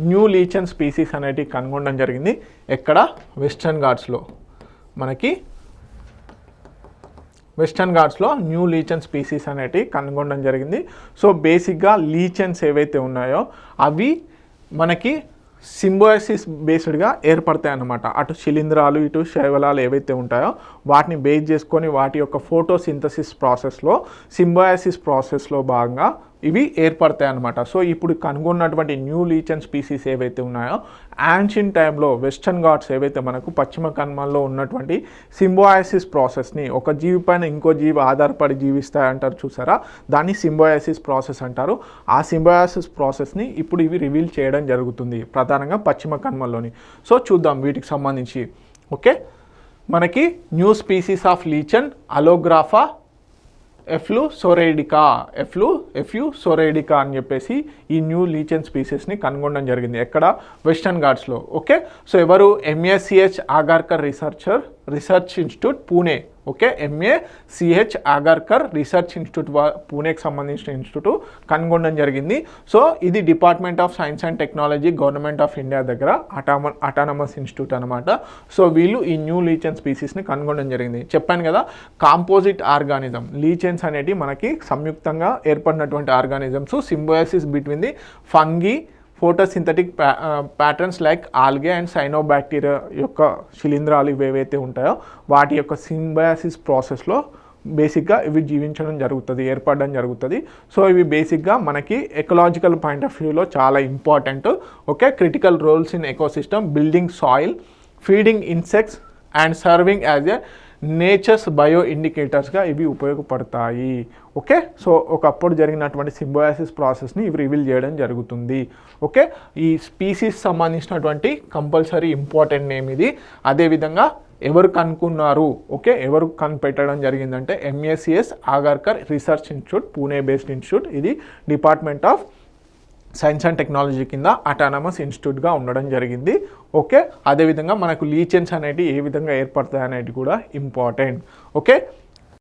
New లీచెన్ species అనేటివి కనుగొనడం జరిగింది. ఎక్కడ? వెస్టర్న్ ఘాట్స్లో. మనకి వెస్టర్న్ ఘాట్స్లో న్యూ లీచెన్ స్పీసీస్ అనేటివి కనుగొనడం జరిగింది. సో బేసిక్గా లీచెన్స్ ఏవైతే ఉన్నాయో అవి మనకి సింబోసిస్ బేస్డ్గా ఏర్పడతాయి అన్నమాట. అటు శిలీంధ్రాలు ఇటు శైవలాలు ఏవైతే ఉంటాయో వాటిని బేస్ చేసుకొని వాటి యొక్క ఫోటోసింథసిస్ ప్రాసెస్లో సింబోసిస్ ప్రాసెస్లో భాగంగా ఇవి ఏర్పడతాయి అన్నమాట. సో ఇప్పుడు కనుగొన్నటువంటి న్యూ లీచెన్ స్పీసీస్ ఏవైతే ఉన్నాయో యాన్షియంట్ టైంలో వెస్టర్న్ ఘాట్స్ ఏవైతే మనకు పశ్చిమ కనుమల్లో ఉన్నటువంటి సింబోసిస్ ప్రాసెస్ని, ఒక జీవి పైన ఇంకో జీవి ఆధారపడి జీవిస్తాయంటారు చూసారా, దాన్ని సింబోసిస్ ప్రాసెస్ అంటారు. ఆ సింబోసిస్ ప్రాసెస్ని ఇప్పుడు ఇవి రివీల్ చేయడం జరుగుతుంది ప్రధానంగా పశ్చిమ కనుమల్లోని. సో చూద్దాం వీటికి సంబంధించి. ఓకే, మనకి new species of lichen Allographa effusosorediica effusosorediica అని చెప్పేసి ఈ న్యూ లీచెన్ స్పీసెస్ని కనుగొనడం జరిగింది. ఎక్కడ? వెస్టర్న్ ఘాట్స్లో. ఓకే, సో ఎవరు? MACH Agharkar research institute Pune. Okay, MACH Agharkar research institute పూణేకి సంబంధించిన ఇన్స్టిట్యూట్ కనుగొనడం జరిగింది. సో ఇది department of science and technology government of India దగ్గర అటానమస్ ఇన్స్టిట్యూట్ అనమాట. సో వీళ్ళు ఈ న్యూ లీచెన్ స్పీసీస్ని కనుగొనడం జరిగింది. చెప్పాను కదా, కాంపోజిట్ ఆర్గానిజం. లీచెన్స్ అనేవి మనకి సంయుక్తంగా ఏర్పడినటువంటి organisms, symbiosis between the fungi, photosynthetic patterns like algae and cyanobacteria యొక్క శిలీంధ్రాలు ఇవేవైతే ఉంటాయో వాటి యొక్క సింబయాసిస్ ప్రాసెస్లో బేసిక్గా ఇవి జీవించడం జరుగుతుంది, ఏర్పడడం జరుగుతుంది. సో ఇవి బేసిక్గా మనకి ఎకలాజికల్ పాయింట్ ఆఫ్ వ్యూలో చాలా important. Okay, critical roles in ecosystem, building soil, feeding insects and serving as a nature's bio ఇండికేటర్స్గా ఇవి ఉపయోగపడతాయి. ఓకే, సో ఒకప్పుడు జరిగినటువంటి సింబయోసిస్ ప్రాసెస్ని ఇవి రివీల్ చేయడం జరుగుతుంది. ఓకే, ఈ స్పీసీస్ సంబంధించినటువంటి కంపల్సరీ ఇంపార్టెంట్ నేమ్ ఇది. అదేవిధంగా ఎవరు కనుక్కున్నారు? ఓకే, ఎవరు కనిపెట్టడం జరిగిందంటే MACS Agharkar research institute, Pune based institute. ఇది department of science and technology కింద అటానమస్ ఇన్స్టిట్యూట్గా ఉండడం జరిగింది. ఓకే, అదేవిధంగా మనకు లీచెన్స్ అనేవి ఏ విధంగా ఏర్పడతాయి అనేది కూడా ఇంపార్టెంట్. ఓకే,